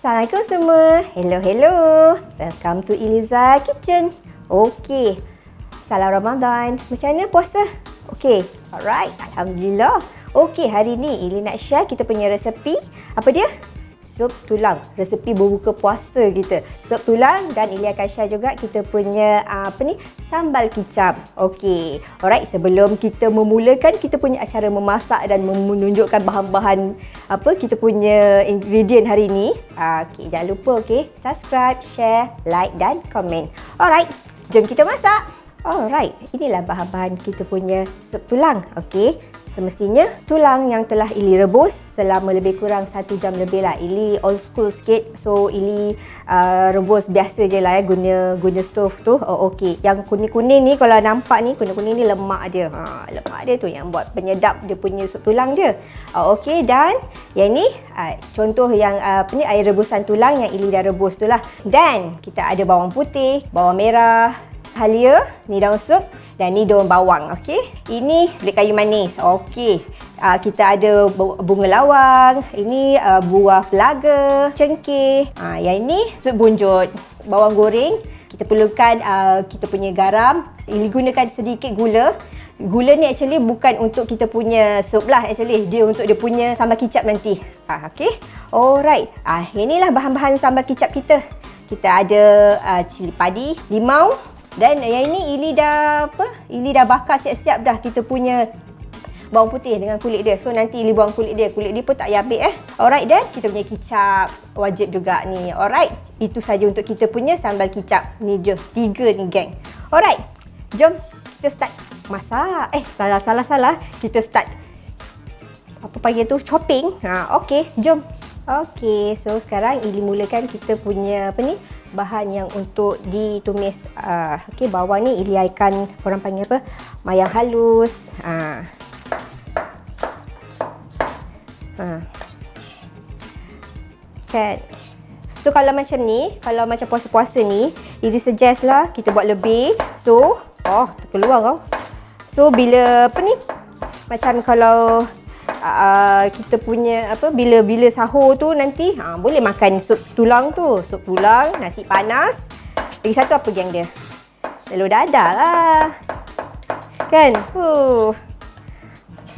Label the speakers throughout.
Speaker 1: Assalamualaikum semua. Hello. Welcome to Iliza Kitchen. Okey. Salam Ramadan. Macam mana puasa? Okey. Alright. Alhamdulillah. Okey, hari ni Ili nak share kita punya resepi. Apa dia? Sup tulang. Resepi berbuka puasa kita. Sup tulang, dan Ili akan share juga kita punya sambal kicap. Okey. Alright, sebelum kita memulakan kita punya acara memasak dan menunjukkan bahan-bahan kita punya ingredient hari ni. Okey, jangan lupa subscribe, share, like dan komen. Alright, jom kita masak. Alright, inilah bahan-bahan kita punya sup tulang. Okey. Semestinya tulang yang telah Ili rebus selama lebih kurang 1 jam lebih lah. Ili old school sikit, so Ili rebus biasa je lah guna stove tu. Okey. Yang kuning-kuning ni, kalau nampak ni, kuning-kuning ni lemak dia. Lemak dia tu yang buat penyedap dia punya sup tulang je. Okey, dan yang ni contoh yang air rebusan tulang yang Ili dah rebus tu lah. Dan kita ada bawang putih, bawang merah, halia, ni daun sup, dan ni daun bawang. Okey. Ini kulit kayu manis. Okey. Kita ada bunga lawang, ini buah pelaga, cengkeh. Yang ini sup bunjut, bawang goreng. Kita perlukan kita punya garam. Ili gunakan sedikit gula. Gula ni actually bukan untuk kita punya sup lah, actually dia untuk dia punya sambal kicap nanti. Okey. Alright. Inilah bahan-bahan sambal kicap kita. Kita ada cili padi, limau. Dan yang ini Ili dah bakar siap-siap dah kita punya bawang putih dengan kulit dia. So nanti Ili buang kulit dia. Kulit dia pun tak payah ambil Alright, dan kita punya kicap wajib juga ni. Alright, itu saja untuk kita punya sambal kicap. Ni je, 3 ni geng. Alright, jom kita start masak. Salah. Kita start apa panggil tu, chopping. Okey, jom. Okey, so sekarang Ili mulakan kita punya bahan yang untuk ditumis. Okey, bawang ni Ili akan, orang panggil apa, mayang halus. Kan. So kalau macam ni, kalau macam puasa-puasa ni, Ili suggest lah kita buat lebih. So, terkeluar kau. So bila macam kalau kita punya bila sahur tu nanti boleh makan sup tulang tu. Sup tulang, nasi panas. Lagi satu apa geng dia? Telur dadah lah. Kan?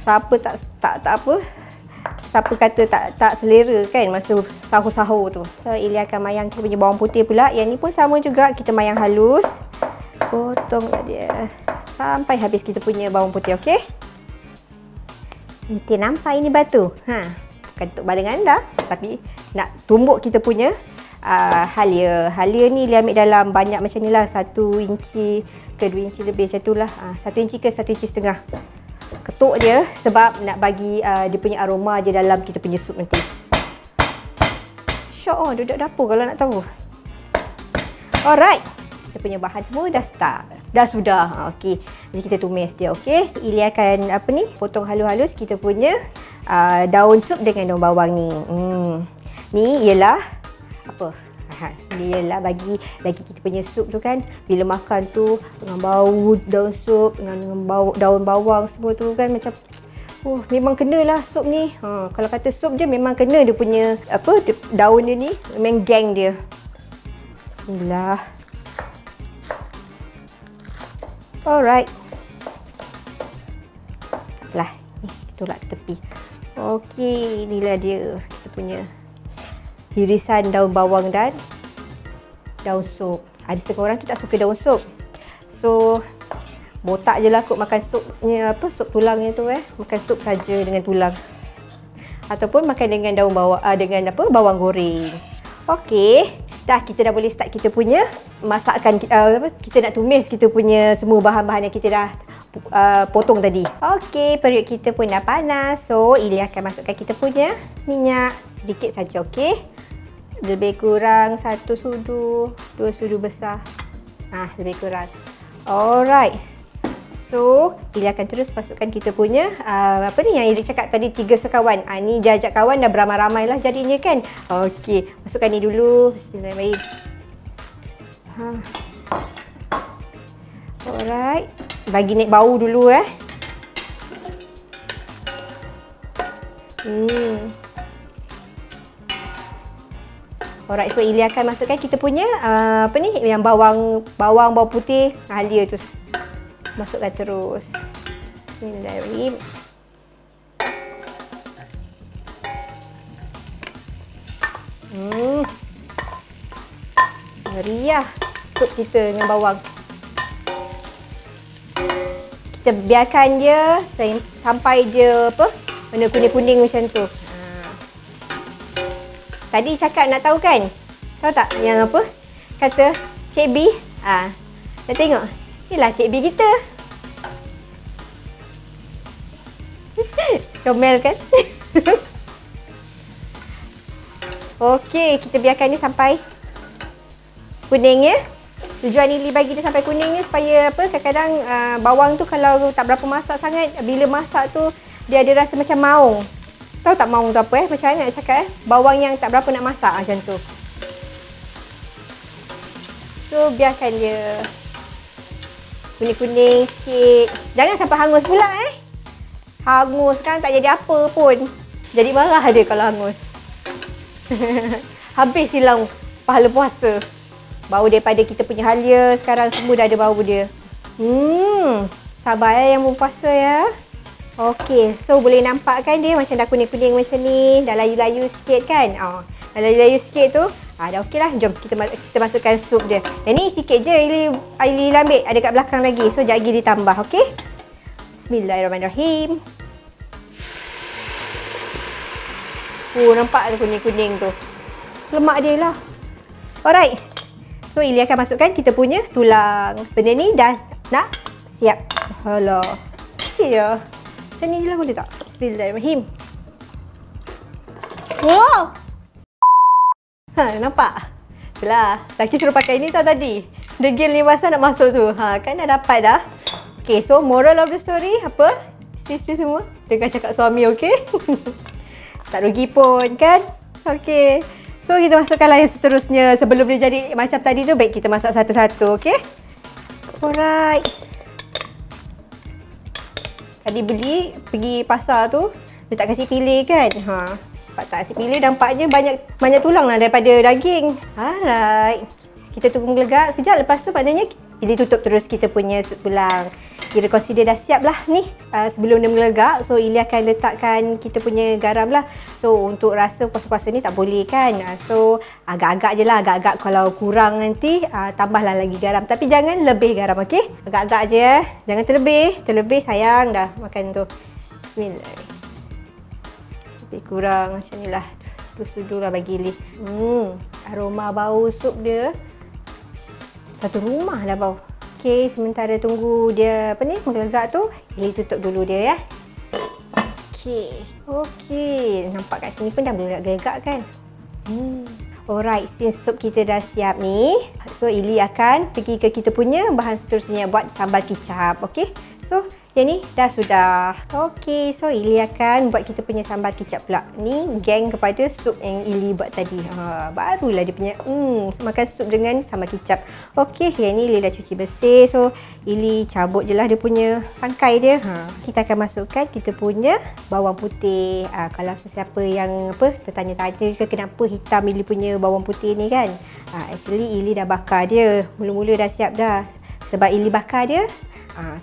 Speaker 1: Siapa siapa kata tak selera kan masa sahur-sahur tu. So Ili akan mayang kita punya bawang putih pula. Yang ni pun sama juga, kita mayang halus. Potong dia sampai habis kita punya bawang putih, okey? Nanti nampak ini batu. Bukan untuk badangan dah, tapi nak tumbuk kita punya halia. Halia ni dia ambil dalam banyak macam ni lah, 1 inci ke 2 inci lebih macam tu lah. 1 inci ke 1 inci setengah. Ketuk dia sebab nak bagi dia punya aroma je dalam kita punya sup nanti. Syok duduk dapur kalau nak tahu. Alright, kita punya bahan semua dah start. Dah sudah. Okey. Jadi kita tumis dia, okey. Ili akan potong halus-halus kita punya daun sup dengan daun bawang ni. Ni ialah apa? Ni ialah bagi kita punya sup tu kan, bila makan tu dengan bau daun sup dengan bau daun bawang semua tu kan, macam memang kenalah sup ni. Kalau kata sup je memang kena dia punya daun dia ni, memang geng dia. Bismillah. Alright. Taklah, ni kita tolak ke tepi. Okey, inilah dia kita punya irisan daun bawang dan daun sup. Ada setengah orang tu tak suka daun sup. So, botak je lah kot makan supnya, sup tulangnya tu Makan sup saja dengan tulang. Ataupun makan dengan daun bawang, dengan bawang goreng. Okey. Dah, kita dah boleh start kita punya masakan. Kita nak tumis kita punya semua bahan-bahan yang kita dah potong tadi. Okey, periuk kita pun dah panas. So, Ili akan masukkan kita punya minyak sedikit saja, okey? Lebih kurang 1 sudu, 2 sudu besar. Lebih kurang. Alright. So, Ili akan terus masukkan kita punya yang Ili cakap tadi, 3 sekawan. Ni dia ajak kawan dah beramai-ramai lah jadinya kan. Okey, masukkan ni dulu. Bismillahirrahmanirrahim. Alright. Bagi naik bau dulu Alright, so Ili akan masukkan kita punya apa ni, yang bawang putih halia tu. Masukkan terus. Bismillahirrahmanirrahim. Meriah sup kita dengan bawang. Kita biarkan dia sampai dia warna kuning-kuning macam tu. Tadi cakap nak tahu kan? Tahu tak yang apa? Kata Cik B. Nak tengok? Inilah Cik B kita. Comel kan? Okey, kita biarkan ni sampai kuning ya. Tujuan Ili bagi dia sampai kuning ni supaya apa? Kadang-kadang bawang tu kalau tak berapa masak sangat, bila masak tu dia ada rasa macam maung. Tahu tak maung tu apa Macam mana nak cakap Bawang yang tak berapa nak masak macam tu. So biarkan dia kuning-kuning sikit. Jangan sampai hangus pula Hangus kan tak jadi apa pun. Jadi marah dia kalau hangus. Habis hilang pahala puasa. Bau daripada kita punya halia sekarang semua dah ada bau dia. Sabar yang berpuasa ya. Okey, so boleh nampak kan dia macam dah kuning-kuning macam ni, dah layu-layu sikit kan? Dah layu-layu sikit tu, dah okey lah. Jom kita masukkan sup dia. Yang ni sikit je Ili ambil, ada kat belakang lagi. So, sekejap lagi ditambah, okey? Bismillahirrahmanirrahim. Nampak ke kuning-kuning tu? Lemak dia lah. Alright. So, Ili akan masukkan kita punya tulang. Benda ni dah nak siap. Alah. Kecil je. Macam ni je lah boleh tak? Bismillahirrahmanirrahim. Wow! Nampak? Itulah. Laki suruh pakai ni tau tadi. Degil ni masa nak masuk tu. Kan dah dapat dah. Okay, so moral of the story apa? Isteri-isteri semua dengar cakap suami, okay? Tak rugi pun kan? Okay. So kita masukkanlah yang seterusnya. Sebelum dia jadi macam tadi tu, baik kita masak satu-satu, okay? Alright. Tadi pergi pasar tu, dia tak kasi pilih kan? Tak kasi pilih, nampaknya banyak tulang lah daripada daging. Alright. Kita tunggu melegak sekejap, lepas tu maknanya Ili tutup terus kita punya sup tulang. Kira consider dah siap lah ni. Sebelum dia melegak, so Ili akan letakkan kita punya garam lah. So untuk rasa puasa-puasa ni tak boleh kan. So agak-agak je lah, agak-agak kalau kurang nanti tambahlah lagi garam. Tapi jangan lebih garam, okey? Agak-agak je jangan terlebih sayang dah makan tu. Bismillahirrahmanirrahim. Lebih kurang macam ni lah. Sudu lah bagi Ili. Aroma bau sup dia satu rumah dah bau. Okey, sementara tunggu dia melegak tu, Ili tutup dulu dia ya. Okey, nampak kat sini pun dah melegak-gelegak kan. Alright, since sup kita dah siap ni, so Ili akan pergi ke kita punya bahan seterusnya buat sambal kicap. Okey, so yang ni dah sudah. Okey, so Ili akan buat kita punya sambal kicap pula. Ni geng kepada sup yang Ili buat tadi. Barulah dia punya makan sup dengan sambal kicap. Okey, yang ni Ili dah cuci bersih. So Ili cabut je lah dia punya pangkai dia. Kita akan masukkan kita punya bawang putih. Kalau sesiapa yang tertanya-tanya ke kenapa hitam Ili punya bawang putih ni kan. Actually Ili dah bakar dia. Mula-mula dah siap dah. Sebab Ili bakar dia,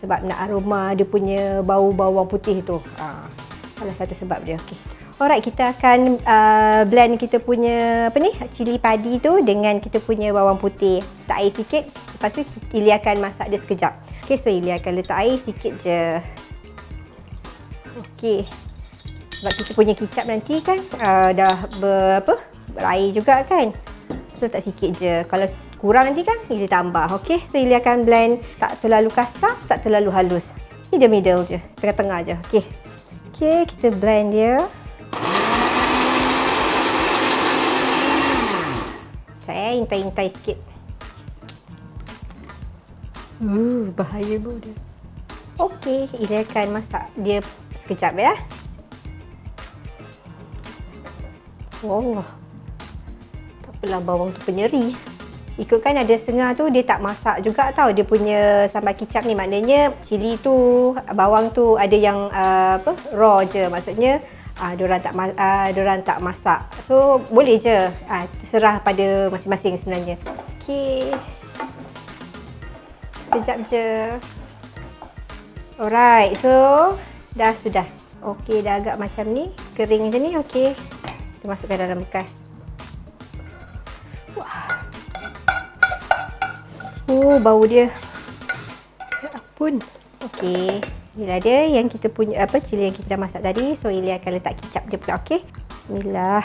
Speaker 1: sebab nak aroma dia punya bau bawang putih tu. Salah satu sebab dia. Okey. Alright, kita akan blend kita punya cili padi tu dengan kita punya bawang putih. Letak air sikit, lepas tu Ili akan masak dia sekejap. Okey, so Ili akan letak air sikit je. Okey. Sebab kita punya kicap nanti kan dah berair juga kan. So tak sikit je. Kalau kurang nanti kan Ili tambah. Okey, so Ili akan blend tak terlalu kasar, tak terlalu halus. Middle je, tengah-tengah je. Okey. Okey, kita blend dia. Saya intai-intai sikit. Bahaya bau dia. Okey, Ili akan masak dia sekejap ya. Allah. Tak apalah bawang tu penyeri. Ikutkan ada setengah tu dia tak masak juga tau. Dia punya sambal kicap ni maknanya cili tu, bawang tu ada yang raw je. Maksudnya diorang tak masak. So boleh je, terserah pada masing-masing sebenarnya. Okey, sekejap je. Alright, so dah sudah. Okey, dah agak macam ni, kering macam ni. Okey, kita masukkan dalam bekas. Wah. Oh, bau dia. Ya ampun. Okey, inilah dia yang kita punya cili yang kita dah masak tadi. So Ili akan letak kicap dia pula. Okey, bismillah.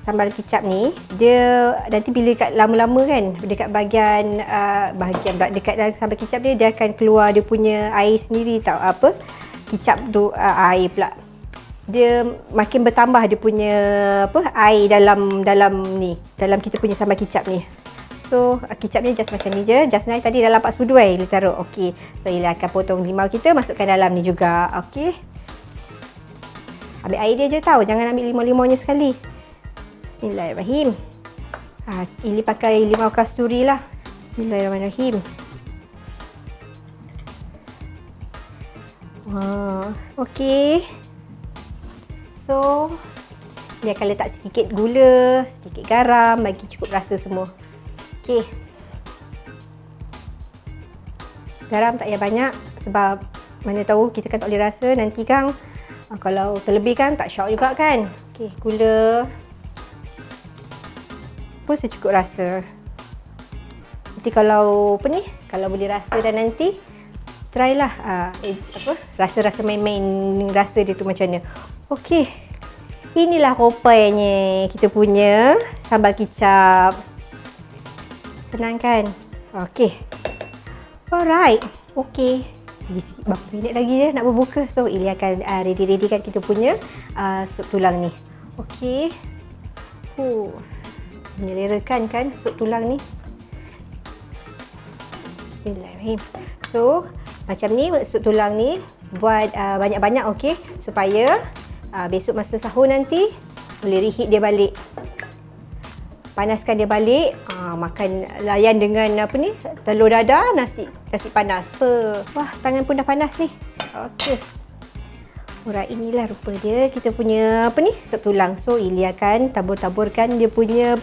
Speaker 1: Sambal kicap ni dia nanti bila dekat lama-lama kan, dekat bahagian dekat dalam sambal kicap dia akan keluar dia punya air sendiri tau. Kicap tu air pula. Dia makin bertambah dia punya air dalam kita punya sambal kicap ni. So kicap ni just macam ni je. Just nice tadi dalam 4 sudu Ili taruh. Okey. So Ili akan potong limau kita, masukkan dalam ni juga. Okey. Ambil air dia je tau, jangan ambil limau-limaunya sekali. Bismillahirrahmanirrahim. Ili pakai limau kasturi lah. Bismillahirrahmanirrahim. Okey. So dia akan letak sedikit gula, sedikit garam, bagi cukup rasa semua. Okey. Garam tak payah banyak sebab mana tahu kita kan tak boleh rasa nanti kan kalau terlebih kan tak syok juga kan. Okey, gula pun secukup rasa. Nanti kalau kalau boleh rasa dan nanti try lah rasa-rasa main-main rasa dia tu macam mana. Okey. Inilah rupanya kita punya sambal kicap. Senang kan? Okey. Alright. Okey. Lagi sikit berapa minit lagi je nak berbuka. So Ili akan ready-readykan kita punya sup tulang ni. Okey. Menyelerakan kan sup tulang ni. Bismillahirrahmanirrahim. So macam ni sup tulang ni buat banyak-banyak, okey, supaya besok masa sahur nanti boleh reheat dia balik. Panaskan dia balik, makan layan dengan telur dadah, nasi panas. Wah, tangan pun dah panas ni. Okey. Alright, inilah rupa dia kita punya sup tulang. So Ili akan tabur-taburkan dia punya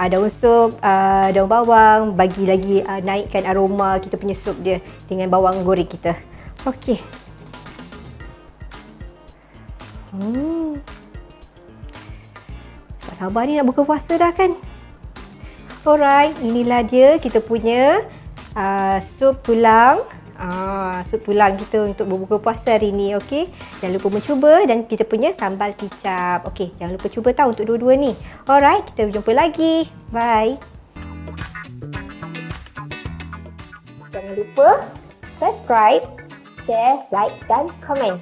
Speaker 1: daun sup, daun bawang, bagi lagi naikkan aroma kita punya sup dia dengan bawang goreng kita. Okey. Tak sabar ni nak buka puasa dah kan. Alright, inilah dia kita punya sup tulang. Sup tulang kita untuk berbuka puasa hari ni. Okey, jangan lupa mencuba. Dan kita punya sambal kicap. Okey, jangan lupa cuba tahu untuk dua-dua ni. Alright, kita berjumpa lagi. Bye. Jangan lupa subscribe, share, like dan komen.